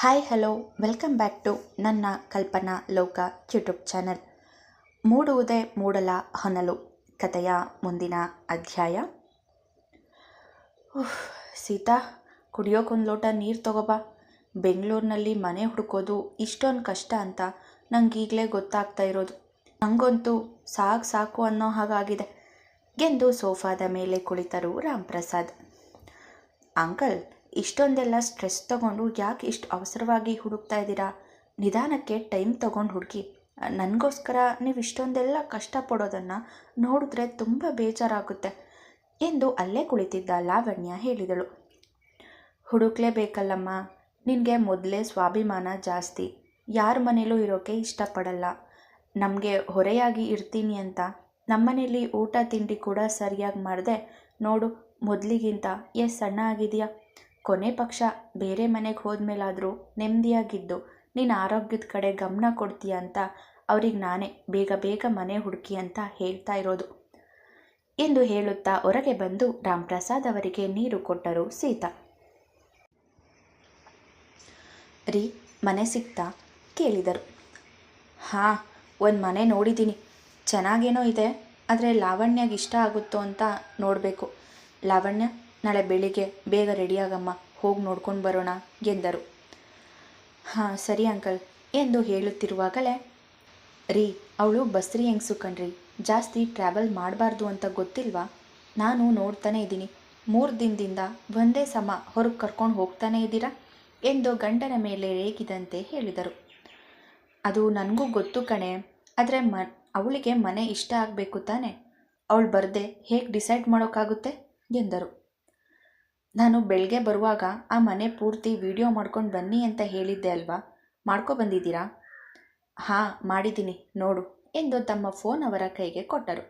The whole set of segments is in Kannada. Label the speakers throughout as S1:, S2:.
S1: Hi hello welcome back to ನನ್ನ ಕಲ್ಪನಾ ಲೋಕ ಯೂಟ್ಯೂಬ್ ಚಾನಲ್. ಮೂಡುವುದೇ ಮೂಡಲ ಹೊನಲು ಕಥೆಯ ಮುಂದಿನ ಅಧ್ಯಾಯ. ಸೀತಾ, ಕುಡಿಯೋಕೊಂದು ಲೋಟ ನೀರು ತಗೋಬಾ. ಬೆಂಗಳೂರಿನಲ್ಲಿ ಮನೆ ಹುಡುಕೋದು ಇಷ್ಟೊಂದು ಕಷ್ಟ ಅಂತ ನಂಗೆ ಈಗಲೇ ಗೊತ್ತಾಗ್ತಾ ಇರೋದು. ನನಗಂತೂ ಸಾಕು ಅನ್ನೋ ಹಾಗಾಗಿದೆ ಎಂದು ಸೋಫಾದ ಮೇಲೆ ಕುಳಿತರು ರಾಮ್ಪ್ರಸಾದ್. ಅಂಕಲ್, ಇಷ್ಟೊಂದೆಲ್ಲ ಸ್ಟ್ರೆಸ್ ತಗೊಂಡು ಯಾಕೆ ಇಷ್ಟು ಅವಸರವಾಗಿ ಹುಡುಕ್ತಾ ಇದ್ದೀರಾ? ನಿಧಾನಕ್ಕೆ ಟೈಮ್ ತಗೊಂಡು ಹುಡುಕಿ. ನನಗೋಸ್ಕರ ನೀವು ಇಷ್ಟೊಂದೆಲ್ಲ ಕಷ್ಟಪಡೋದನ್ನು ನೋಡಿದ್ರೆ ತುಂಬ ಬೇಜಾರಾಗುತ್ತೆ ಎಂದು ಅಲ್ಲೇ ಕುಳಿತಿದ್ದ ಲಾವಣ್ಯ ಹೇಳಿದಳು. ಹುಡುಕ್ಲೇಬೇಕಲ್ಲಮ್ಮ, ನಿನಗೆ ಮೊದಲೇ ಸ್ವಾಭಿಮಾನ ಜಾಸ್ತಿ. ಯಾರ ಮನೇಲೂ ಇರೋಕ್ಕೆ ಇಷ್ಟಪಡಲ್ಲ. ನಮಗೆ ಹೊರೆಯಾಗಿ ಇರ್ತೀನಿ ಅಂತ ನಮ್ಮನೇಲಿ ಊಟ ತಿಂಡಿ ಕೂಡ ಸರಿಯಾಗಿ ಮಾಡಿದೆ ನೋಡು, ಮೊದಲಿಗಿಂತ ಎಷ್ಟು ಸಣ್ಣ ಆಗಿದೆಯಾ. ಕೊನೆ ಪಕ್ಷ ಬೇರೆ ಮನೆಗೆ ಹೋದ್ಮೇಲಾದರೂ ನೆಮ್ಮದಿಯಾಗಿದ್ದು ನೀನು ಆರೋಗ್ಯದ ಕಡೆ ಗಮನ ಕೊಡ್ತೀಯ ಅಂತ ಅವ್ರಿಗೆ ನಾನೇ ಬೇಗ ಮನೆ ಹುಡುಕಿ ಅಂತ ಹೇಳ್ತಾ ಇರೋದು ಎಂದು ಹೇಳುತ್ತಾ ಹೊರಗೆ ಬಂದು ರಾಮ್ಪ್ರಸಾದ್ ಅವರಿಗೆ ನೀರು ಕೊಟ್ಟರು ಸೀತಾ. ರೀ, ಮನೆ ಸಿಕ್ತಾ ಕೇಳಿದರು. ಹಾಂ, ಒಂದು ಮನೆ ನೋಡಿದ್ದೀನಿ, ಚೆನ್ನಾಗೇನೋ ಇದೆ. ಆದರೆ ಲಾವಣ್ಯಗೆ ಇಷ್ಟ ಆಗುತ್ತೋ ಅಂತ ನೋಡಬೇಕು. ಲಾವಣ್ಯ, ನಾಳೆ ಬೆಳಿಗ್ಗೆ ಬೇಗ ರೆಡಿಯಾಗಮ್ಮ, ಹೋಗಿ ನೋಡ್ಕೊಂಡು ಬರೋಣ ಎಂದರು. ಹಾಂ ಸರಿ ಅಂಕಲ್ ಎಂದು ಹೇಳುತ್ತಿರುವಾಗಲೇ, ರೀ, ಅವಳು ಬಸ್ರಿ ಹೆಂಗ್ಸು ಕಣ್ರಿ, ಜಾಸ್ತಿ ಟ್ರಾವೆಲ್ ಮಾಡಬಾರ್ದು ಅಂತ ಗೊತ್ತಿಲ್ವಾ? ನಾನು ನೋಡ್ತಾನೇ ಇದ್ದೀನಿ, 3 ದಿನದಿಂದ ಒಂದೇ ಸಮ ಹೊರಗೆ ಕರ್ಕೊಂಡು ಹೋಗ್ತಾನೇ ಇದ್ದೀರಾ ಎಂದು ಗಂಡನ ಮೇಲೆ ರೇಗಿದಂತೆ ಹೇಳಿದರು. ಅದು ನನಗೂ ಗೊತ್ತು ಕಣೆ, ಆದರೆ ಅವಳಿಗೆ ಮನೆ ಇಷ್ಟ ಆಗಬೇಕು ತಾನೆ. ಅವಳು ಬರದೆ ಹೇಗೆ ಡಿಸೈಡ್ ಮಾಡೋಕ್ಕಾಗುತ್ತೆ ಎಂದರು. ನಾನು ಬೆಳಗ್ಗೆ ಬರುವಾಗ ಆ ಮನೆ ಪೂರ್ತಿ ವಿಡಿಯೋ ಮಾಡ್ಕೊಂಡು ಬನ್ನಿ ಅಂತ ಹೇಳಿದ್ದೆ ಅಲ್ವಾ, ಮಾಡ್ಕೊಬಂದಿದ್ದೀರಾ? ಹಾಂ ಮಾಡಿದ್ದೀನಿ ನೋಡು ಎಂದು ತಮ್ಮ ಫೋನ್ ಅವರ ಕೈಗೆ ಕೊಟ್ಟರು.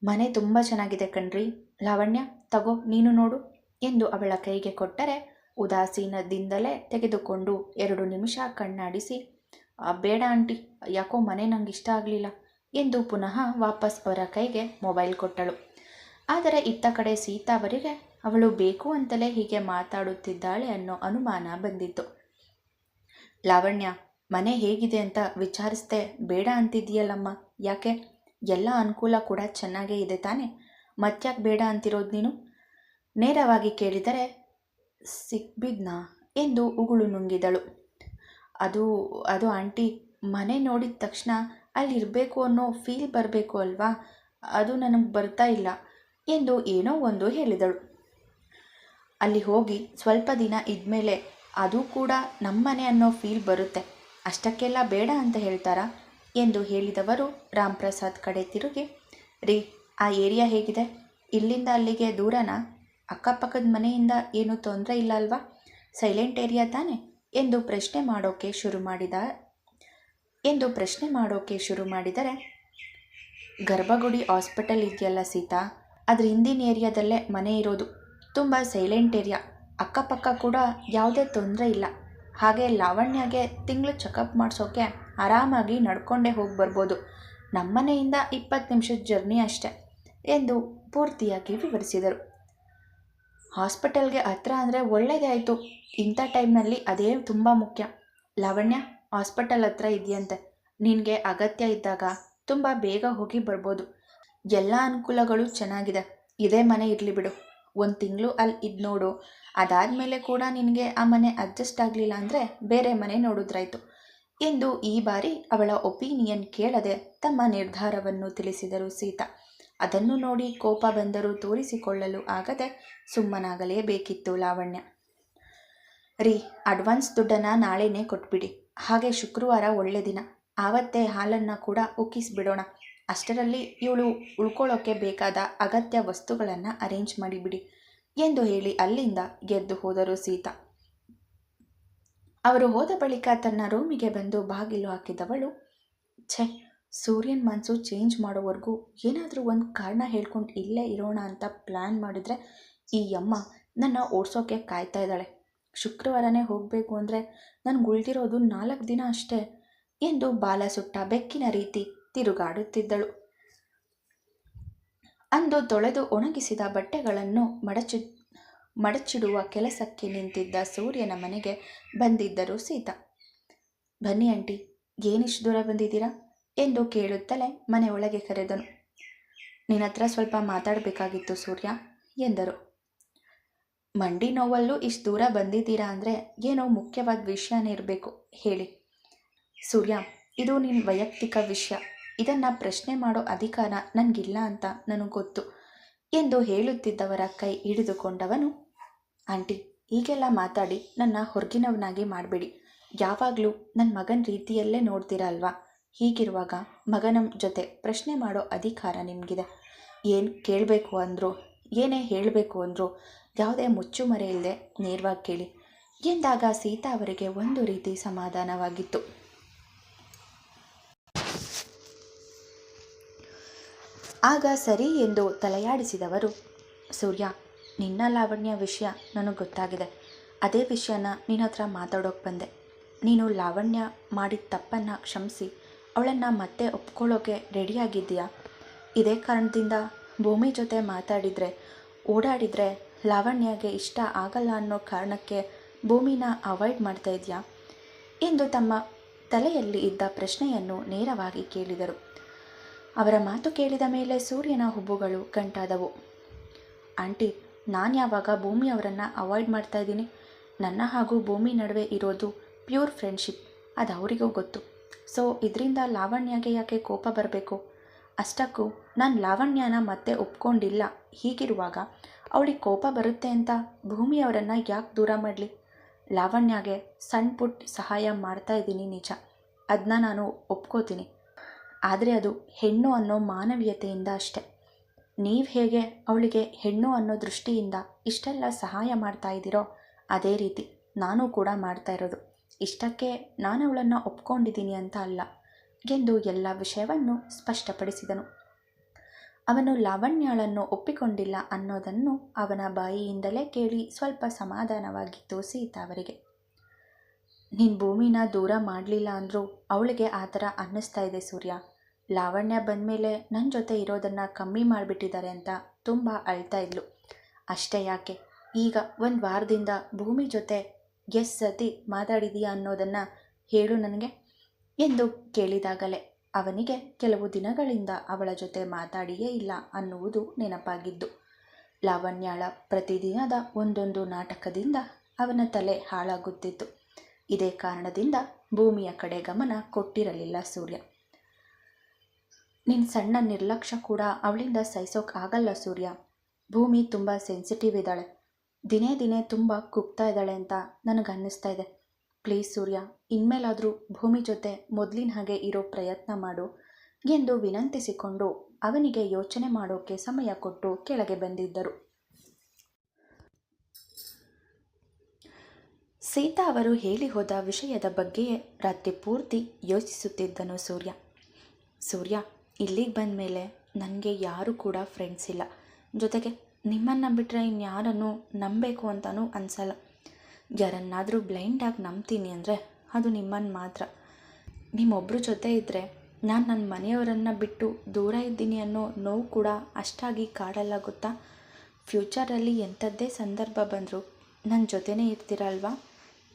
S1: ಮನೆ ತುಂಬ ಚೆನ್ನಾಗಿದೆ ಕಣ್ರಿ. ಲಾವಣ್ಯ, ತಗೋ ನೀನು ನೋಡು ಎಂದು ಅವಳ ಕೈಗೆ ಕೊಟ್ಟರೆ ಉದಾಸೀನದಿಂದಲೇ ತೆಗೆದುಕೊಂಡು 2 ನಿಮಿಷ ಕಣ್ಣಾಡಿಸಿ, ಬೇಡ ಆಂಟಿ, ಯಾಕೋ ಮನೆ ನಂಗೆ ಇಷ್ಟ ಆಗಲಿಲ್ಲ ಎಂದು ಪುನಃ ವಾಪಸ್ ಅವರ ಕೈಗೆ ಮೊಬೈಲ್ ಕೊಟ್ಟಳು. ಆದರೆ ಇತ್ತ ಕಡೆ ಸೀತಾ ಅವರಿಗೆ ಅವಳು ಬೇಕು ಅಂತಲೇ ಹೀಗೆ ಮಾತಾಡುತ್ತಿದ್ದಾಳೆ ಅನ್ನೋ ಅನುಮಾನ ಬಂದಿತ್ತು. ಲಾವಣ್ಯ, ಮನೆ ಹೇಗಿದೆ ಅಂತ ವಿಚಾರಿಸ್ದೆ ಬೇಡ ಅಂತಿದ್ದೀಯಲ್ಲಮ್ಮ, ಯಾಕೆ? ಎಲ್ಲ ಅನುಕೂಲ ಕೂಡ ಚೆನ್ನಾಗೇ ಇದೆ ತಾನೆ, ಮತ್ತ್ಯಾಕೆ ಬೇಡ ಅಂತಿರೋದು ನೀನು? ನೇರವಾಗಿ ಕೇಳಿದರೆ ಸಿಕ್ಬಿದ್ನಾ ಎಂದು ಉಗುಳು ನುಂಗಿದಳು. ಅದು ಆಂಟಿ, ಮನೆ ನೋಡಿದ ತಕ್ಷಣ ಅಲ್ಲಿರಬೇಕು ಅನ್ನೋ ಫೀಲ್ ಬರಬೇಕು ಅಲ್ವಾ, ಅದು ನನಗೆ ಬರ್ತಾ ಇಲ್ಲ ಎಂದು ಏನೋ ಒಂದು ಹೇಳಿದಳು. ಅಲ್ಲಿ ಹೋಗಿ ಸ್ವಲ್ಪ ದಿನ ಇದ್ಮೇಲೆ ಅದು ಕೂಡ ನಮ್ಮನೆ ಅನ್ನೋ ಫೀಲ್ ಬರುತ್ತೆ, ಅಷ್ಟಕ್ಕೆಲ್ಲ ಬೇಡ ಅಂತ ಹೇಳ್ತಾರಾ ಎಂದು ಹೇಳಿದವರು ರಾಮ್ಪ್ರಸಾದ್ ಕಡೆ ತಿರುಗಿ, ರೀ, ಆ ಏರಿಯಾ ಹೇಗಿದೆ? ಇಲ್ಲಿಂದ ಅಲ್ಲಿಗೆ ದೂರನಾ? ಅಕ್ಕಪಕ್ಕದ ಮನೆಯಿಂದ ಏನೂ ತೊಂದರೆ ಇಲ್ಲ ಅಲ್ವಾ? ಸೈಲೆಂಟ್ ಏರಿಯಾ ತಾನೆ ಎಂದು ಪ್ರಶ್ನೆ ಮಾಡೋಕ್ಕೆ ಶುರು ಮಾಡಿದರೆ, ಗರ್ಭಗುಡಿ ಹಾಸ್ಪಿಟಲ್ ಇದೆಯಲ್ಲ ಸೀತಾ, ಅದ್ರ ಹಿಂದಿನ ಏರಿಯಾದಲ್ಲೇ ಮನೆ ಇರೋದು. ತುಂಬ ಸೈಲೆಂಟ್ ಏರಿಯಾ, ಅಕ್ಕಪಕ್ಕ ಕೂಡ ಯಾವುದೇ ತೊಂದರೆ ಇಲ್ಲ. ಹಾಗೆ ಲಾವಣ್ಯಗೆ ತಿಂಗಳು ಚೆಕಪ್ ಮಾಡಿಸೋಕೆ ಆರಾಮಾಗಿ ನಡ್ಕೊಂಡೇ ಹೋಗಿ ಬರ್ಬೋದು. ನಮ್ಮನೆಯಿಂದ 20 ನಿಮಿಷದ ಜರ್ನಿ ಅಷ್ಟೆ ಎಂದು ಪೂರ್ತಿಯಾಗಿ ವಿವರಿಸಿದರು. ಹಾಸ್ಪಿಟಲ್ಗೆ ಹತ್ರ ಅಂದರೆ ಒಳ್ಳೆಯದೇ ಆಯಿತು. ಇಂಥ ಟೈಮ್ನಲ್ಲಿ ಅದೇ ತುಂಬ ಮುಖ್ಯ. ಲಾವಣ್ಯ, ಹಾಸ್ಪಿಟಲ್ ಹತ್ರ ಇದೆಯಂತೆ, ನಿನಗೆ ಅಗತ್ಯ ಇದ್ದಾಗ ತುಂಬ ಬೇಗ ಹೋಗಿ ಬರ್ಬೋದು. ಎಲ್ಲ ಅನುಕೂಲಗಳು ಚೆನ್ನಾಗಿದೆ. ಇದೇ ಮನೆ ಇರಲಿ ಬಿಡು, 1 ತಿಂಗಳು ಅಲ್ಲಿ ಇದು ನೋಡು. ಅದಾದಮೇಲೆ ಕೂಡ ನಿನಗೆ ಆ ಮನೆ ಅಡ್ಜಸ್ಟ್ ಆಗಲಿಲ್ಲ ಅಂದರೆ ಬೇರೆ ಮನೆ ನೋಡಿದ್ರಾಯ್ತು ಎಂದು ಈ ಬಾರಿ ಅವಳ ಒಪಿನಿಯನ್ ಕೇಳದೆ ತಮ್ಮ ನಿರ್ಧಾರವನ್ನು ತಿಳಿಸಿದರು ಸೀತಾ. ಅದನ್ನು ನೋಡಿ ಕೋಪ ಬಂದರೂ ತೋರಿಸಿಕೊಳ್ಳಲು ಆಗದೆ ಸುಮ್ಮನಾಗಲೇಬೇಕಿತ್ತು ಲಾವಣ್ಯ. ರೀ, ಅಡ್ವಾನ್ಸ್ ದುಡ್ಡನ್ನು ನಾಳೆನೇ ಕೊಟ್ಬಿಡಿ. ಹಾಗೆ ಶುಕ್ರವಾರ ಒಳ್ಳೆ ದಿನ, ಆವತ್ತೇ ಹಾಲನ್ನು ಕೂಡ ಉಕ್ಕಿಸ್ಬಿಡೋಣ. ಅಷ್ಟರಲ್ಲಿ ಇವಳು ಉಳ್ಕೊಳ್ಳೋಕ್ಕೆ ಬೇಕಾದ ಅಗತ್ಯ ವಸ್ತುಗಳನ್ನು ಅರೇಂಜ್ ಮಾಡಿಬಿಡಿ ಎಂದು ಹೇಳಿ ಅಲ್ಲಿಂದ ಗೆದ್ದು ಹೋದರು ಸೀತಾ. ಅವರು ಹೋದ ಬಳಿಕ ತನ್ನ ರೂಮಿಗೆ ಬಂದು ಬಾಗಿಲು ಹಾಕಿದವಳು, ಸೂರ್ಯನ ಮನಸ್ಸು ಚೇಂಜ್ ಮಾಡೋವರೆಗೂ ಏನಾದರೂ ಒಂದು ಕಾರಣ ಹೇಳ್ಕೊಂಡು ಇಲ್ಲೇ ಇರೋಣ ಅಂತ ಪ್ಲ್ಯಾನ್ ಮಾಡಿದ್ರೆ ಈ ಅಮ್ಮ ನನ್ನ ಓಡಿಸೋಕೆ ಕಾಯ್ತಾ ಇದ್ದಾಳೆ. ಶುಕ್ರವಾರನೇ ಹೋಗಬೇಕು ಅಂದರೆ ನನಗೆ ಉಳಿದಿರೋದು 4 ದಿನ ಅಷ್ಟೇ ಎಂದು ಬಾಲ ಸುಟ್ಟ ಬೆಕ್ಕಿನ ರೀತಿ ತಿರುಗಾಡುತ್ತಿದ್ದಳು. ಅಂದು ತೊಳೆದು ಒಣಗಿಸಿದ ಬಟ್ಟೆಗಳನ್ನು ಮಡಚಿಡುವ ಕೆಲಸಕ್ಕೆ ನಿಂತಿದ್ದ ಸೂರ್ಯನ ಮನೆಗೆ ಬಂದಿದ್ದರು ಸೀತಾ. ಬನ್ನಿ ಆಂಟಿ, ಏನಿಷ್ಟು ದೂರ ಬಂದಿದ್ದೀರಾ ಎಂದು ಕೇಳುತ್ತಲೇ ಮನೆ ಒಳಗೆ ಕರೆದನು. ನಿನ್ನತ್ರ ಸ್ವಲ್ಪ ಮಾತಾಡಬೇಕಾಗಿತ್ತು ಸೂರ್ಯ ಎಂದರು. ಮಂಡಿ ನೋವಲ್ಲೂ ಇಷ್ಟು ದೂರ ಬಂದಿದ್ದೀರಾ ಅಂದರೆ ಏನೋ ಮುಖ್ಯವಾದ ವಿಷಯನೇ ಇರಬೇಕು, ಹೇಳಿ. ಸೂರ್ಯ, ಇದು ನಿನ್ನ ವೈಯಕ್ತಿಕ ವಿಷಯ, ಇದನ್ನು ಪ್ರಶ್ನೆ ಮಾಡೋ ಅಧಿಕಾರ ನನಗಿಲ್ಲ ಅಂತ ನನಗೆ ಗೊತ್ತು ಎಂದು ಹೇಳುತ್ತಿದ್ದವರ ಕೈ ಹಿಡಿದುಕೊಂಡವನು, ಆಂಟಿ ಹೀಗೆಲ್ಲ ಮಾತಾಡಿ ನನ್ನ ಹೊರಗಿನವನಾಗಿ ಮಾಡಬೇಡಿ. ಯಾವಾಗಲೂ ನನ್ನ ಮಗನ ರೀತಿಯಲ್ಲೇ ನೋಡ್ತೀರಾ ಅಲ್ವಾ? ಹೀಗಿರುವಾಗ ಮಗನ ಜೊತೆ ಪ್ರಶ್ನೆ ಮಾಡೋ ಅಧಿಕಾರ ನಿಮಗಿದೆ. ಏನು ಕೇಳಬೇಕು ಅಂದರು, ಏನೇ ಹೇಳಬೇಕು ಅಂದರು ಯಾವುದೇ ಮುಚ್ಚುಮರೆ ಇಲ್ಲದೆ ನೇರವಾಗಿ ಕೇಳಿ ಎಂದಾಗ ಸೀತಾ ಅವರಿಗೆ ಒಂದು ರೀತಿ ಸಮಾಧಾನವಾಗಿತ್ತು. ಆಗ ಸರಿ ಎಂದು ತಲೆಯಾಡಿಸಿದವರು, ಸೂರ್ಯ, ನಿನ್ನ ಲಾವಣ್ಯ ವಿಷಯ ನನಗೆ ಗೊತ್ತಾಗಿದೆ. ಅದೇ ವಿಷಯನ ನಿನ್ನ ಹತ್ರ ಮಾತಾಡೋಕೆ ಬಂದೆ. ನೀನು ಲಾವಣ್ಯ ಮಾಡಿದ ತಪ್ಪನ್ನು ಕ್ಷಮಿಸಿ ಅವಳನ್ನು ಮತ್ತೆ ಒಪ್ಕೊಳ್ಳೋಕೆ ರೆಡಿಯಾಗಿದ್ದೀಯಾ? ಇದೇ ಕಾರಣದಿಂದ ಭೂಮಿ ಜೊತೆ ಮಾತಾಡಿದರೆ ಓಡಾಡಿದರೆ ಲಾವಣ್ಯಗೆ ಇಷ್ಟ ಆಗಲ್ಲ ಅನ್ನೋ ಕಾರಣಕ್ಕೆ ಭೂಮಿನ ಅವಾಯ್ಡ್ ಮಾಡ್ತಾ ಇದೆಯಾ ಎಂದು ತಮ್ಮ ತಲೆಯಲ್ಲಿ ಇದ್ದ ಪ್ರಶ್ನೆಯನ್ನು ನೇರವಾಗಿ ಕೇಳಿದರು. ಅವರ ಮಾತು ಕೇಳಿದ ಮೇಲೆ ಸೂರ್ಯನ ಹುಬ್ಬುಗಳು ಗಂಟಾದವು. ಆಂಟಿ, ನಾನು ಯಾವಾಗ ಭೂಮಿಯವರನ್ನು ಅವಾಯ್ಡ್ ಮಾಡ್ತಾ ಇದ್ದೀನಿ? ನನ್ನ ಹಾಗೂ ಭೂಮಿ ನಡುವೆ ಇರೋದು ಪ್ಯೂರ್ ಫ್ರೆಂಡ್ಶಿಪ್, ಅದು ಅವರಿಗೂ ಗೊತ್ತು. ಸೊ ಇದರಿಂದ ಲಾವಣ್ಯಗೆ ಯಾಕೆ ಕೋಪ ಬರಬೇಕು? ಅಷ್ಟಕ್ಕೂ ನಾನು ಲಾವಣ್ಯನ ಮತ್ತೆ ಒಪ್ಕೊಂಡಿಲ್ಲ. ಹೀಗಿರುವಾಗ ಅವಳಿಗೆ ಕೋಪ ಬರುತ್ತೆ ಅಂತ ಭೂಮಿಯವರನ್ನು ಯಾಕೆ ದೂರ ಮಾಡಲಿ? ಲಾವಣ್ಯಗೆ ಸಣ್ಣ ಪುಟ್ಟ ಸಹಾಯ ಮಾಡ್ತಾ ಇದ್ದೀನಿ ನಿಜ, ಅದನ್ನ ನಾನು ಒಪ್ಕೋತೀನಿ. ಆದರೆ ಅದು ಹೆಣ್ಣು ಅನ್ನೋ ಮಾನವೀಯತೆಯಿಂದ ಅಷ್ಟೆ. ನೀವು ಹೇಗೆ ಅವಳಿಗೆ ಹೆಣ್ಣು ಅನ್ನೋ ದೃಷ್ಟಿಯಿಂದ ಇಷ್ಟೆಲ್ಲ ಸಹಾಯ ಮಾಡ್ತಾ ಇದ್ದೀರೋ ಅದೇ ರೀತಿ ನಾನು ಕೂಡ ಮಾಡ್ತಾ ಇರೋದು. ಇಷ್ಟಕ್ಕೆ ನಾನು ಅವಳನ್ನು ಒಪ್ಕೊಂಡಿದ್ದೀನಿ ಅಂತ ಅಲ್ಲ ಎಂದು ಎಲ್ಲ ವಿಷಯವನ್ನು ಸ್ಪಷ್ಟಪಡಿಸಿದನು. ಅವನು ಲಾವಣ್ಯಳನ್ನು ಒಪ್ಪಿಕೊಂಡಿಲ್ಲ ಅನ್ನೋದನ್ನು ಅವನ ಬಾಯಿಯಿಂದಲೇ ಕೇಳಿ ಸ್ವಲ್ಪ ಸಮಾಧಾನವಾಗಿತ್ತು ಸೀತಾ ಅವರಿಗೆ. ನೀನು ಭೂಮಿನ ದೂರ ಮಾಡಲಿಲ್ಲ ಅಂದರೂ ಅವಳಿಗೆ ಆ ಥರ ಅನ್ನಿಸ್ತಾ ಇದೆ ಸೂರ್ಯ. ಲಾವಣ್ಯ ಬಂದಮೇಲೆ ನನ್ನ ಜೊತೆ ಇರೋದನ್ನು ಕಮ್ಮಿ ಮಾಡಿಬಿಟ್ಟಿದ್ದಾರೆ ಅಂತ ತುಂಬ ಅಳ್ತಾ ಇದ್ಲು. ಅಷ್ಟೇ ಯಾಕೆ, ಈಗ ಒಂದು ವಾರದಿಂದ ಭೂಮಿ ಜೊತೆ ಎಷ್ಟು ಸತಿ ಮಾತಾಡಿದೀಯಾ ಅನ್ನೋದನ್ನು ಹೇಳು ನನಗೆ ಎಂದು ಕೇಳಿದಾಗಲೇ ಅವನಿಗೆ ಕೆಲವು ದಿನಗಳಿಂದ ಅವಳ ಜೊತೆ ಮಾತಾಡಿಯೇ ಇಲ್ಲ ಅನ್ನುವುದು ನೆನಪಾಗಿದ್ದು. ಲಾವಣ್ಯಳ ಪ್ರತಿದಿನದ ಒಂದೊಂದು ನಾಟಕದಿಂದ ಅವನ ತಲೆ ಹಾಳಾಗುತ್ತಿತ್ತು. ಇದೇ ಕಾರಣದಿಂದ ಭೂಮಿಯ ಕಡೆ ಗಮನ ಕೊಟ್ಟಿರಲಿಲ್ಲ ಸೂರ್ಯ. ನಿನ್ನ ಸಣ್ಣ ನಿರ್ಲಕ್ಷ್ಯ ಕೂಡ ಅವಳಿಂದ ಸಹಿಸೋಕೆ ಆಗಲ್ಲ ಸೂರ್ಯ. ಭೂಮಿ ತುಂಬ ಸೆನ್ಸಿಟಿವ್ ಇದ್ದಾಳೆ, ದಿನೇ ದಿನೇ ತುಂಬ ಕುಗ್ತಾ ಇದ್ದಾಳೆ ಅಂತ ನನಗನ್ನಿಸ್ತಾ ಇದೆ. ಪ್ಲೀಸ್ ಸೂರ್ಯ, ಇನ್ಮೇಲಾದರೂ ಭೂಮಿ ಜೊತೆ ಮೊದಲಿನ ಹಾಗೆ ಇರೋ ಪ್ರಯತ್ನ ಮಾಡು ಎಂದು ವಿನಂತಿಸಿಕೊಂಡು ಅವನಿಗೆ ಯೋಚನೆ ಮಾಡೋಕ್ಕೆ ಸಮಯ ಕೊಟ್ಟು ಕೆಳಗೆ ಬಂದಿದ್ದರು. ಸೀತಾ ಅವರು ಹೇಳಿ ಹೋದ ವಿಷಯದ ಬಗ್ಗೆಯೇ ರಾತ್ರಿ ಪೂರ್ತಿ ಯೋಚಿಸುತ್ತಿದ್ದನು ಸೂರ್ಯ. ಸೂರ್ಯ, ಇಲ್ಲಿಗೆ ಬಂದ ಮೇಲೆ ನನಗೆ ಯಾರೂ ಕೂಡ ಫ್ರೆಂಡ್ಸ್ ಇಲ್ಲ. ಜೊತೆಗೆ ನಿಮ್ಮನ್ನು ಬಿಟ್ಟರೆ ಇನ್ಯಾರನ್ನು ನಂಬಬೇಕು ಅಂತಲೂ ಅನಿಸಲ್ಲ. ಯಾರನ್ನಾದರೂ ಬ್ಲೈಂಡಾಗಿ ನಂಬ್ತೀನಿ ಅಂದರೆ ಅದು ನಿಮ್ಮನ್ನು ಮಾತ್ರ. ನಿಮ್ಮೊಬ್ಬರ ಜೊತೆ ಇದ್ದರೆ ನಾನು ನನ್ನ ಮನೆಯವರನ್ನು ಬಿಟ್ಟು ದೂರ ಇದ್ದೀನಿ ಅನ್ನೋ ನೋವು ಕೂಡ ಅಷ್ಟಾಗಿ ಕಾಡಲ್ಲ ಗೊತ್ತಾ. ಫ್ಯೂಚರಲ್ಲಿ ಎಂಥದ್ದೇ ಸಂದರ್ಭ ಬಂದರೂ ನನ್ನ ಜೊತೆನೇ ಇರ್ತೀರಲ್ವಾ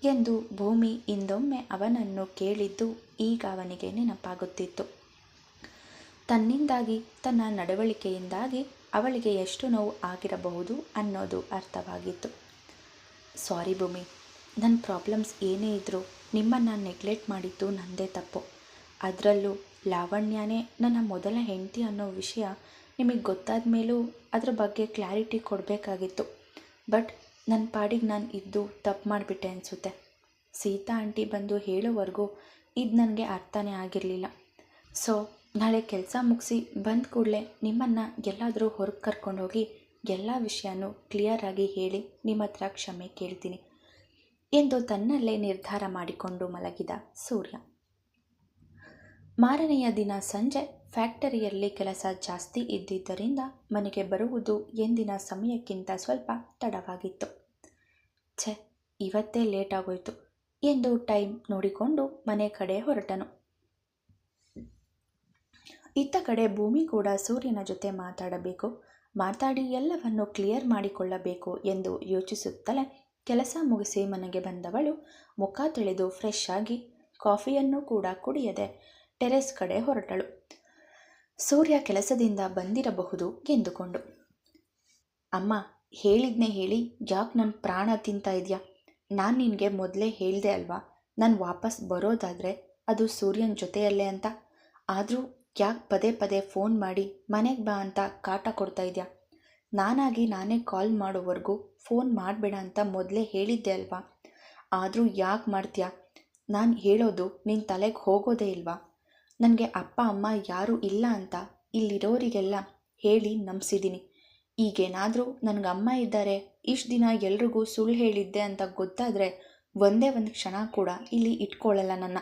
S1: ಎಂದು ಭೂಮಿ ಇಂದೊಮ್ಮೆ ಅವನನ್ನು ಕೇಳಿದ್ದು ಈಗ ಅವನಿಗೆ ನೆನಪಾಗುತ್ತಿತ್ತು. ತನ್ನಿಂದಾಗಿ, ತನ್ನ ನಡವಳಿಕೆಯಿಂದಾಗಿ ಅವಳಿಗೆ ಎಷ್ಟು ನೋವು ಆಗಿರಬಹುದು ಅನ್ನೋದು ಅರ್ಥವಾಗಿತ್ತು. ಸಾರಿ ಭೂಮಿ, ನನ್ನ ಪ್ರಾಬ್ಲಮ್ಸ್ ಏನೇ ಇದ್ದರೂ ನಿಮ್ಮನ್ನು ನೆಗ್ಲೆಕ್ಟ್ ಮಾಡಿದ್ದು ನನ್ನದೇ ತಪ್ಪು. ಅದರಲ್ಲೂ ಲಾವಣ್ಯನೇ ನನ್ನ ಮೊದಲ ಹೆಂಡತಿ ಅನ್ನೋ ವಿಷಯ ನಿಮಗೆ ಗೊತ್ತಾದ ಮೇಲೂ ಅದ್ರ ಬಗ್ಗೆ ಕ್ಲಾರಿಟಿ ಕೊಡಬೇಕಾಗಿತ್ತು. ಬಟ್ ನನ್ನ ಪಾಡಿಗೆ ನಾನು ಇದ್ದು ತಪ್ಪು ಮಾಡಿಬಿಟ್ಟೆ ಅನಿಸುತ್ತೆ. ಸೀತಾ ಆಂಟಿ ಬಂದು ಹೇಳೋವರೆಗೂ ಇದು ನನಗೆ ಅರ್ಥನೇ ಆಗಿರಲಿಲ್ಲ. ಸೊ ನಾಳೆ ಕೆಲಸ ಮುಗಿಸಿ ಬಂದ ಕೂಡಲೇ ನಿಮ್ಮನ್ನು ಎಲ್ಲಾದರೂ ಹೊರಗೆ ಕರ್ಕೊಂಡೋಗಿ ಎಲ್ಲ ವಿಷಯನೂ ಕ್ಲಿಯರಾಗಿ ಹೇಳಿ ನಿಮ್ಮ ಹತ್ರ ಕ್ಷಮೆ ಕೇಳ್ತೀನಿ ಎಂದು ತನ್ನಲ್ಲೇ ನಿರ್ಧಾರ ಮಾಡಿಕೊಂಡು ಮಲಗಿದ ಸೂರ್ಯ. ಮಾರನೆಯ ದಿನ ಸಂಜೆ ಫ್ಯಾಕ್ಟರಿಯಲ್ಲಿ ಕೆಲಸ ಜಾಸ್ತಿ ಇದ್ದಿದ್ದರಿಂದ ಮನೆಗೆ ಬರುವುದು ಎಂದಿನ ಸಮಯಕ್ಕಿಂತ ಸ್ವಲ್ಪ ತಡವಾಗಿತ್ತು. ಛೆ, ಇವತ್ತೇ ಲೇಟ್ ಆಗೋಯ್ತು ಎಂದು ಟೈಮ್ ನೋಡಿಕೊಂಡು ಮನೆ ಕಡೆ ಹೊರಟನು. ಇತ್ತ ಕಡೆ ಭೂಮಿ ಕೂಡ ಸೂರ್ಯನ ಜೊತೆ ಮಾತಾಡಬೇಕು, ಮಾತಾಡಿ ಎಲ್ಲವನ್ನು ಕ್ಲಿಯರ್ ಮಾಡಿಕೊಳ್ಳಬೇಕು ಎಂದು ಯೋಚಿಸುತ್ತಲೇ ಕೆಲಸ ಮುಗಿಸಿ ಮನೆಗೆ ಬಂದವಳು ಮುಖ ತೊಳೆದು ಫ್ರೆಶ್ ಆಗಿ ಕಾಫಿಯನ್ನು ಕೂಡ ಕುಡಿಯದೆ ಟೆರೆಸ್ ಕಡೆ ಹೊರಟಳು. ಸೂರ್ಯ ಕೆಲಸದಿಂದ ಬಂದಿರಬಹುದು ಎಂದುಕೊಂಡು. ಅಮ್ಮ, ಹೇಳಿದ್ನೇ ಹೇಳಿ ಯಾಕೆ ನನ್ನ ಪ್ರಾಣ ತಿಂತಾ ಇದೆಯಾ? ನಾನು ನಿನಗೆ ಮೊದಲೇ ಹೇಳಿದೆ ಅಲ್ವಾ, ನಾನು ವಾಪಸ್ ಬರೋದಾದರೆ ಅದು ಸೂರ್ಯನ ಜೊತೆಯಲ್ಲೇ ಅಂತ. ಆದರೂ ಯಾಕೆ ಪದೇ ಪದೇ ಫೋನ್ ಮಾಡಿ ಮನೆಗೆ ಬಾ ಅಂತ ಕಾಟ ಕೊಡ್ತಾ ಇದೆಯಾ? ನಾನಾಗಿ ನಾನೇ ಕಾಲ್ ಮಾಡೋವರೆಗೂ ಫೋನ್ ಮಾಡಬೇಡ ಅಂತ ಮೊದಲೇ ಹೇಳಿದ್ದೆ ಅಲ್ವಾ. ಆದರೂ ಯಾಕೆ ಮಾಡ್ತೀಯಾ? ನಾನು ಹೇಳೋದು ನಿನ್ನ ತಲೆಗೆ ಹೋಗೋದೇ ಇಲ್ವಾ? ನನಗೆ ಅಪ್ಪ ಅಮ್ಮ ಯಾರೂ ಇಲ್ಲ ಅಂತ ಇಲ್ಲಿರೋರಿಗೆಲ್ಲ ಹೇಳಿ ನಂಬಿಸಿದ್ದೀನಿ. ಈಗೇನಾದರೂ ನನಗೆ ಅಮ್ಮ ಇದ್ದಾರೆ, ಇಷ್ಟು ದಿನ ಎಲ್ರಿಗೂ ಸುಳ್ಳು ಹೇಳಿದ್ದೆ ಅಂತ ಗೊತ್ತಾದರೆ ಒಂದೇ ಒಂದು ಕ್ಷಣ ಕೂಡ ಇಲ್ಲಿ ಇಟ್ಕೊಳ್ಳಲ್ಲ ನನ್ನ.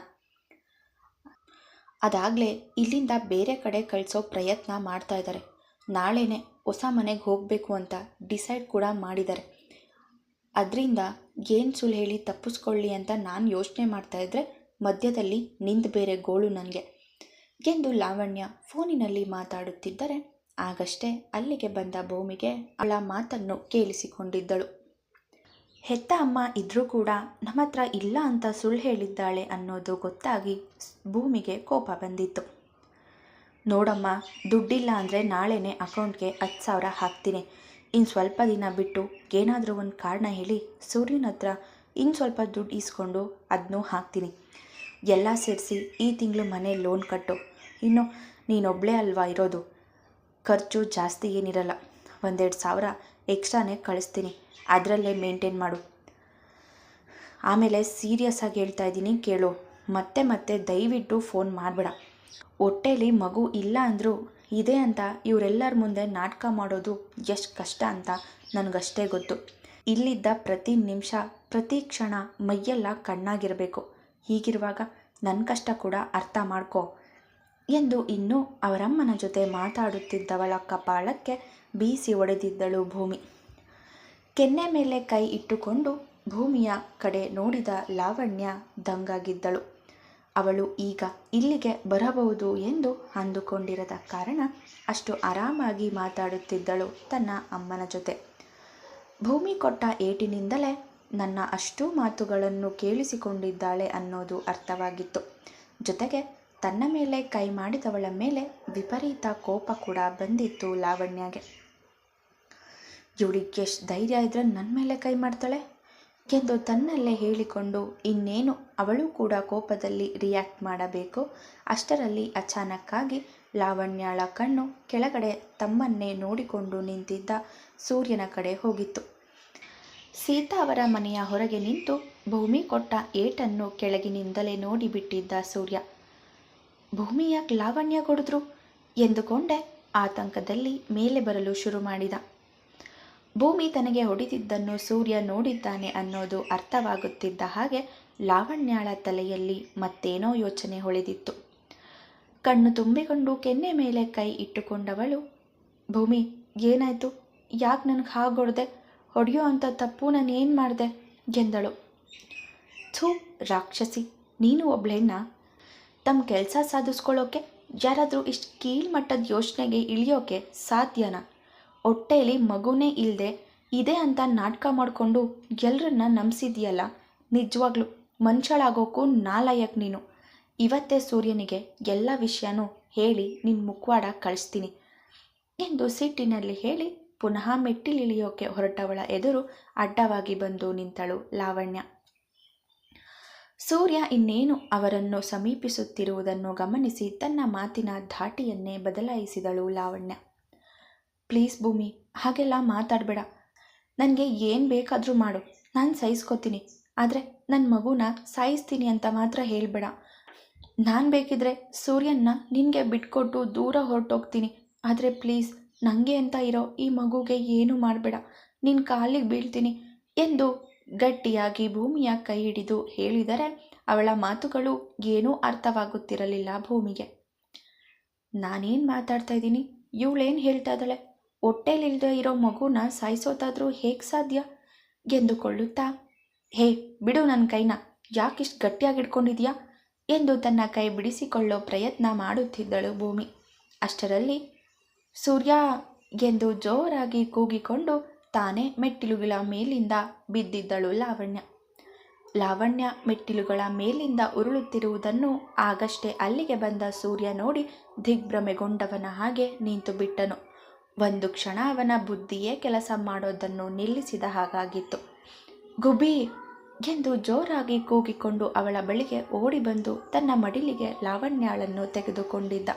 S1: ಅದಾಗಲೇ ಇಲ್ಲಿಂದ ಬೇರೆ ಕಡೆ ಕಳಿಸೋ ಪ್ರಯತ್ನ ಮಾಡ್ತಾ ಇದ್ದಾರೆ. ನಾಳೆನೇ ಹೊಸ ಮನೆಗೆ ಹೋಗಬೇಕು ಅಂತ ಡಿಸೈಡ್ ಕೂಡ ಮಾಡಿದ್ದಾರೆ. ಅದರಿಂದ ಏನು ಸುಳ್ಳು ಹೇಳಿ ತಪ್ಪಿಸ್ಕೊಳ್ಳಿ ಅಂತ ನಾನು ಯೋಚನೆ ಮಾಡ್ತಾಯಿದ್ರೆ ಮಧ್ಯದಲ್ಲಿ ನಿಂದು ಬೇರೆ ಗೋಳು ನನಗೆ ಎಂದು ಲಾವಣ್ಯ ಫೋನಿನಲ್ಲಿ ಮಾತಾಡುತ್ತಿದ್ದರೆ ಆಗಷ್ಟೇ ಅಲ್ಲಿಗೆ ಬಂದ ಭೂಮಿಗೆ ಅವಳ ಮಾತನ್ನು ಕೇಳಿಸಿಕೊಂಡಿದ್ದಳು. ಹೆತ್ತ ಅಮ್ಮ ಇದ್ರೂ ಕೂಡ ನಮ್ಮ ಹತ್ರ ಇಲ್ಲ ಅಂತ ಸುಳ್ಳು ಹೇಳಿದ್ದಾಳೆ ಅನ್ನೋದು ಗೊತ್ತಾಗಿ ಭೂಮಿಗೆ ಕೋಪ ಬಂದಿತ್ತು. ನೋಡಮ್ಮ, ದುಡ್ಡಿಲ್ಲ ಅಂದರೆ ನಾಳೆನೇ ಅಕೌಂಟ್ಗೆ 10,000 ಹಾಕ್ತೀನಿ. ಇನ್ನು ಸ್ವಲ್ಪ ದಿನ ಬಿಟ್ಟು ಏನಾದರೂ ಒಂದು ಕಾರಣ ಹೇಳಿ ಸೂರ್ಯನ ಹತ್ರ ಇನ್ನು ಸ್ವಲ್ಪ ದುಡ್ಡು ಇಸ್ಕೊಂಡು ಅದನ್ನೂ ಹಾಕ್ತೀನಿ. ಎಲ್ಲ ಸೇರಿಸಿ ಈ ತಿಂಗಳು ಮನೆ ಲೋನ್ ಕಟ್ಟು. ಇನ್ನು ನೀನೊಬ್ಬಳೇ ಅಲ್ವಾ ಇರೋದು, ಖರ್ಚು ಜಾಸ್ತಿ ಏನಿರಲ್ಲ. 1-2,000 ಎಕ್ಸ್ಟ್ರಾನೇ ಕಳಿಸ್ತೀನಿ, ಅದರಲ್ಲೇ ಮೇಂಟೈನ್ ಮಾಡು. ಆಮೇಲೆ ಸೀರಿಯಸ್ ಆಗಿ ಹೇಳ್ತಾ ಇದ್ದೀನಿ ಕೇಳು, ಮತ್ತೆ ಮತ್ತೆ ದಯವಿಟ್ಟು ಫೋನ್ ಮಾಡಬೇಡ. ಹೊಟ್ಟೆಲಿ ಮಗು ಇಲ್ಲ ಅಂದರೂ ಇದೆ ಅಂತ ಇವರೆಲ್ಲರ ಮುಂದೆ ನಾಟಕ ಮಾಡೋದು ಎಷ್ಟು ಕಷ್ಟ ಅಂತ ನನಗಷ್ಟೇ ಗೊತ್ತು. ಇಲ್ಲಿದ್ದ ಪ್ರತಿ ನಿಮಿಷ ಪ್ರತಿ ಕ್ಷಣ ಮೈಯೆಲ್ಲ ಕಣ್ಣಾಗಿರಬೇಕು. ಹೀಗಿರುವಾಗ ನನ್ನ ಕಷ್ಟ ಕೂಡ ಅರ್ಥ ಮಾಡ್ಕೋ ಎಂದು ಇನ್ನೂ ಅವರಮ್ಮನ ಜೊತೆ ಮಾತಾಡುತ್ತಿದ್ದವಳ ಕಪಾಳಕ್ಕೆ ಬೀಸಿ ಹೊಡೆದಿದ್ದಳು ಭೂಮಿ. ಕೆನ್ನೆ ಮೇಲೆ ಕೈ ಇಟ್ಟುಕೊಂಡು ಭೂಮಿಯ ಕಡೆ ನೋಡಿದ ಲಾವಣ್ಯ ದಂಗಾಗಿದ್ದಳು. ಅವಳು ಈಗ ಇಲ್ಲಿಗೆ ಬರಬಹುದು ಎಂದು ಅಂದುಕೊಂಡಿರದ ಕಾರಣ ಅಷ್ಟು ಆರಾಮಾಗಿ ಮಾತಾಡುತ್ತಿದ್ದಳು ತನ್ನ ಅಮ್ಮನ ಜೊತೆ. ಭೂಮಿ ಕೊಟ್ಟ ಏಟಿನಿಂದಲೇ ನನ್ನ ಅಷ್ಟೂ ಮಾತುಗಳನ್ನು ಕೇಳಿಸಿಕೊಂಡಿದ್ದಾಳೆ ಅನ್ನೋದು ಅರ್ಥವಾಗಿತ್ತು. ಜೊತೆಗೆ ತನ್ನ ಮೇಲೆ ಕೈ ಮಾಡಿದವಳ ಮೇಲೆ ವಿಪರೀತ ಕೋಪ ಕೂಡ ಬಂದಿತ್ತು ಲಾವಣ್ಯಗೆ. ಇವಳಿಗೆ ಎಷ್ಟು ಧೈರ್ಯ ಇದ್ರೆ ನನ್ನ ಮೇಲೆ ಕೈ ಮಾಡ್ತಾಳೆ ಎಂದು ತನ್ನಲ್ಲೇ ಹೇಳಿಕೊಂಡು ಇನ್ನೇನು ಅವಳು ಕೂಡ ಕೋಪದಲ್ಲಿ ರಿಯಾಕ್ಟ್ ಮಾಡಬೇಕು. ಅಷ್ಟರಲ್ಲಿ ಅಚಾನಕ್ಕಾಗಿ ಲಾವಣ್ಯಳ ಕಣ್ಣು ಕೆಳಗಡೆ ತಮ್ಮನ್ನೇ ನೋಡಿಕೊಂಡು ನಿಂತಿದ್ದ ಸೂರ್ಯನ ಕಡೆ ಹೋಗಿತ್ತು. ಸೀತಾ ಅವರ ಮನೆಯ ಹೊರಗೆ ನಿಂತು ಭೂಮಿ ಕೊಟ್ಟ ಏಟನ್ನು ಕೆಳಗಿನಿಂದಲೇ ನೋಡಿಬಿಟ್ಟಿದ್ದ ಸೂರ್ಯ. ಭೂಮಿ ಯಾಕೆ ಲಾವಣ್ಯ ಕೊಡಿದ್ರು ಎಂದುಕೊಂಡೆ ಆತಂಕದಲ್ಲಿ ಮೇಲೆ ಬರಲು ಶುರು ಮಾಡಿದ. ಭೂಮಿ ತನಗೆ ಹೊಡೆದಿದ್ದನ್ನು ಸೂರ್ಯ ನೋಡಿದ್ದಾನೆ ಅನ್ನೋದು ಅರ್ಥವಾಗುತ್ತಿದ್ದ ಹಾಗೆ ಲಾವಣ್ಯಳ ತಲೆಯಲ್ಲಿ ಮತ್ತೇನೋ ಯೋಚನೆ ಹೊಳೆದಿತ್ತು. ಕಣ್ಣು ತುಂಬಿಕೊಂಡು ಕೆನ್ನೆ ಮೇಲೆ ಕೈ ಇಟ್ಟುಕೊಂಡವಳು, ಭೂಮಿ ಏನಾಯಿತು? ಯಾಕೆ ನನಗೆ ಹಾಗೊಡ್ದೆ? ಹೊಡೆಯೋ ಅಂಥ ತಪ್ಪು ನಾನು ಏನು ಮಾಡಿದೆ ಎಂದಳು. ಥೂ ರಾಕ್ಷಸಿ, ನೀನು ಒಬ್ಳ ಹೆಣ್ಣ? ತಮ್ಮ ಕೆಲಸ ಸಾಧಿಸ್ಕೊಳ್ಳೋಕೆ ಯಾರಾದರೂ ಇಷ್ಟು ಕೀಳ್ಮಟ್ಟದ ಯೋಚನೆಗೆ ಇಳಿಯೋಕೆ ಸಾಧ್ಯನಾ? ಹೊಟ್ಟೆಯಲ್ಲಿ ಮಗುನೇ ಇಲ್ಲದೆ ಇದೆ ಅಂತ ನಾಟಕ ಮಾಡಿಕೊಂಡು ಎಲ್ಲರನ್ನ ನಂಬಿಸಿದ್ಯಲ್ಲ. ನಿಜವಾಗ್ಲೂ ಮನುಷ್ಯಳಾಗೋಕ್ಕೂ ನಾಲಾಯಕ್ ನೀನು. ಇವತ್ತೇ ಸೂರ್ಯನಿಗೆ ಎಲ್ಲ ವಿಷಯನೂ ಹೇಳಿ ನಿನ್ನ ಮುಖವಾಡ ಕಳಿಸ್ತೀನಿ ಎಂದು ಸಿಟ್ಟಿನಲ್ಲಿ ಹೇಳಿ ಪುನಃ ಮೆಟ್ಟಿಲಿಳಿಯೋಕೆ ಹೊರಟವಳ ಎದುರು ಅಡ್ಡವಾಗಿ ಬಂದು ನಿಂತಳು ಲಾವಣ್ಯ. ಸೂರ್ಯ ಇನ್ನೇನು ಅವರನ್ನು ಸಮೀಪಿಸುತ್ತಿರುವುದನ್ನು ಗಮನಿಸಿ ತನ್ನ ಮಾತಿನ ಧಾಟಿಯನ್ನೇ ಬದಲಾಯಿಸಿದಳು ಲಾವಣ್ಯ. ಪ್ಲೀಸ್ ಭೂಮಿ, ಹಾಗೆಲ್ಲ ಮಾತಾಡಬೇಡ. ನನಗೆ ಏನು ಬೇಕಾದರೂ ಮಾಡು, ನಾನು ಸಹಿಸ್ಕೋತೀನಿ. ಆದರೆ ನನ್ನ ಮಗುನ ಸಾಯಿಸ್ತೀನಿ ಅಂತ ಮಾತ್ರ ಹೇಳಬೇಡ. ನಾನು ಬೇಕಿದ್ರೆ ಸೂರ್ಯನ ನಿನಗೆ ಬಿಟ್ಕೊಟ್ಟು ದೂರ ಹೊರಟೋಗ್ತೀನಿ. ಆದರೆ ಪ್ಲೀಸ್ ನನಗೆ ಅಂತ ಇರೋ ಈ ಮಗುಗೆ ಏನೂ ಮಾಡಬೇಡ, ನಿನ್ನ ಕಾಲಿಗೆ ಬೀಳ್ತೀನಿ ಎಂದು ಗಟ್ಟಿಯಾಗಿ ಭೂಮಿಯ ಕೈ ಹಿಡಿದು ಹೇಳಿದರೆ ಅವಳ ಮಾತುಗಳು ಏನೂ ಅರ್ಥವಾಗುತ್ತಿರಲಿಲ್ಲ ಭೂಮಿಗೆ. ನಾನೇನು ಮಾತಾಡ್ತಾ ಇದ್ದೀನಿ, ಇವಳೇನು ಹೇಳ್ತಾ ಇದ್ದಾಳೆ? ಹೊಟ್ಟೆಲಿಲ್ಲದೆ ಇರೋ ಮಗುನ ಸಾಯಿಸೋದಾದರೂ ಹೇಗೆ ಸಾಧ್ಯ ಎಂದುಕೊಳ್ಳುತ್ತಾ, ಹೇ ಬಿಡು ನನ್ನ ಕೈನ, ಯಾಕಿಷ್ಟು ಗಟ್ಟಿಯಾಗಿ ಹಿಡ್ಕೊಂಡಿದ್ಯಾ ಎಂದು ತನ್ನ ಕೈ ಬಿಡಿಸಿಕೊಳ್ಳೋ ಪ್ರಯತ್ನ ಮಾಡುತ್ತಿದ್ದಳು ಭೂಮಿ. ಅಷ್ಟರಲ್ಲಿ ಸೂರ್ಯ ಎಂದು ಜೋರಾಗಿ ಕೂಗಿಕೊಂಡು ತಾನೇ ಮೆಟ್ಟಿಲುಗಳ ಮೇಲಿಂದ ಬಿದ್ದಿದ್ದಳು ಲಾವಣ್ಯ. ಲಾವಣ್ಯ ಮೆಟ್ಟಿಲುಗಳ ಮೇಲಿಂದ ಉರುಳುತ್ತಿರುವುದನ್ನು ಆಗಷ್ಟೇ ಅಲ್ಲಿಗೆ ಬಂದ ಸೂರ್ಯ ನೋಡಿ ದಿಗ್ಭ್ರಮೆಗೊಂಡವನ ಹಾಗೆ ನಿಂತು ಬಿಟ್ಟನು. ಒಂದು ಕ್ಷಣ ಅವನ ಬುದ್ಧಿಯೇ ಕೆಲಸ ಮಾಡೋದನ್ನು ನಿಲ್ಲಿಸಿದ ಹಾಗಾಗಿತ್ತು. ಗುಬಿ ಎಂದು ಜೋರಾಗಿ ಕೂಗಿಕೊಂಡು ಅವಳ ಬಳಿಗೆ ಓಡಿ ಬಂದು ತನ್ನ ಮಡಿಲಿಗೆ ಲಾವಣ್ಯಾಳನ್ನು ತೆಗೆದುಕೊಂಡಿದ್ದ.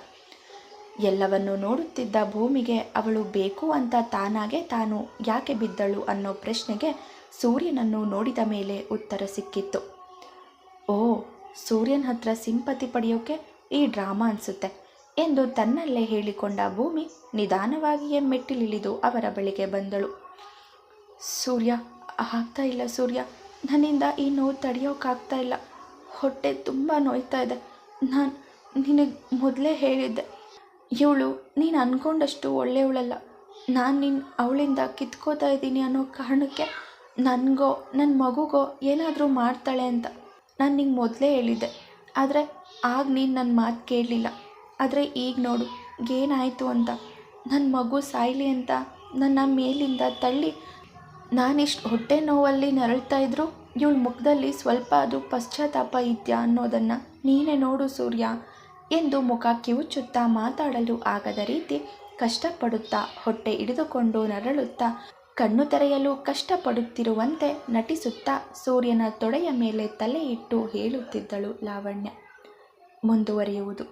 S1: ಎಲ್ಲವನ್ನು ನೋಡುತ್ತಿದ್ದ ಭೂಮಿಗೆ ಅವಳು ಬೇಕು ಅಂತ ತಾನಾಗೆ ತಾನು ಯಾಕೆ ಬಿದ್ದಳು ಅನ್ನೋ ಪ್ರಶ್ನೆಗೆ ಸೂರ್ಯನನ್ನು ನೋಡಿದ ಮೇಲೆ ಉತ್ತರ ಸಿಕ್ಕಿತ್ತು. ಓ, ಸೂರ್ಯನ ಹತ್ರ ಸಿಂಪತಿ ಪಡೆಯೋಕೆ ಈ ಡ್ರಾಮಾ ಅನಿಸುತ್ತೆ ಎಂದು ತನ್ನಲ್ಲೇ ಹೇಳಿಕೊಂಡ ಭೂಮಿ ನಿಧಾನವಾಗಿಯೇ ಮೆಟ್ಟಿಲಿಳಿದು ಅವರ ಬಳಿಗೆ ಬಂದಳು. ಸೂರ್ಯ, ಆಗ್ತಾ ಇಲ್ಲ ಸೂರ್ಯ, ನನ್ನಿಂದ ಈ ನೋವು ತಡೆಯೋಕ್ಕಾಗ್ತಾ ಇಲ್ಲ. ಹೊಟ್ಟೆ ತುಂಬ ನೋಯ್ತಾ ಇದೆ. ನಾನು ನಿನಗೆ ಮೊದಲೇ ಹೇಳಿದ್ದೆ, ಇವಳು ನೀನು ಅಂದ್ಕೊಂಡಷ್ಟು ಒಳ್ಳೆಯವಳಲ್ಲ. ನಾನು ಅವಳಿಂದ ಕಿತ್ಕೋತಾ ಇದ್ದೀನಿ ಅನ್ನೋ ಕಾರಣಕ್ಕೆ ನನಗೋ ನನ್ನ ಮಗುಗೋ ಏನಾದರೂ ಮಾಡ್ತಾಳೆ ಅಂತ ನಾನು ನಿಂಗೆ ಮೊದಲೇ ಹೇಳಿದ್ದೆ. ಆದರೆ ಆಗ ನೀನು ನನ್ನ ಮಾತು ಕೇಳಲಿಲ್ಲ. ಆದರೆ ಈಗ ನೋಡು ಏನಾಯಿತು ಅಂತ. ನನ್ನ ಮಗು ಸಾಯಲಿ ಅಂತ ನನ್ನ ಮೇಲಿಂದ ತಳ್ಳಿ ನಾನಿಷ್ಟು ಹೊಟ್ಟೆ ನೋವಲ್ಲಿ ನರಳ್ತಾ ಇದ್ರು ಇವಳ ಮುಖದಲ್ಲಿ ಸ್ವಲ್ಪ ಅದು ಪಶ್ಚಾತ್ತಾಪ ಇದೆಯಾ ಅನ್ನೋದನ್ನು ನೀನೇ ನೋಡು ಸೂರ್ಯ ಎಂದು ಮುಖ ಕಿವುಚುತ್ತಾ ಮಾತಾಡಲು ಆಗದ ರೀತಿ ಕಷ್ಟಪಡುತ್ತಾ ಹೊಟ್ಟೆ ಹಿಡಿದುಕೊಂಡು ನರಳುತ್ತಾ ಕಣ್ಣು ತೆರೆಯಲು ಕಷ್ಟಪಡುತ್ತಿರುವಂತೆ ನಟಿಸುತ್ತಾ ಸೂರ್ಯನ ತೊಡೆಯ ಮೇಲೆ ತಲೆ ಇಟ್ಟು ಹೇಳುತ್ತಿದ್ದಳು ಲಾವಣ್ಯ. ಮುಂದುವರಿಯುವುದು.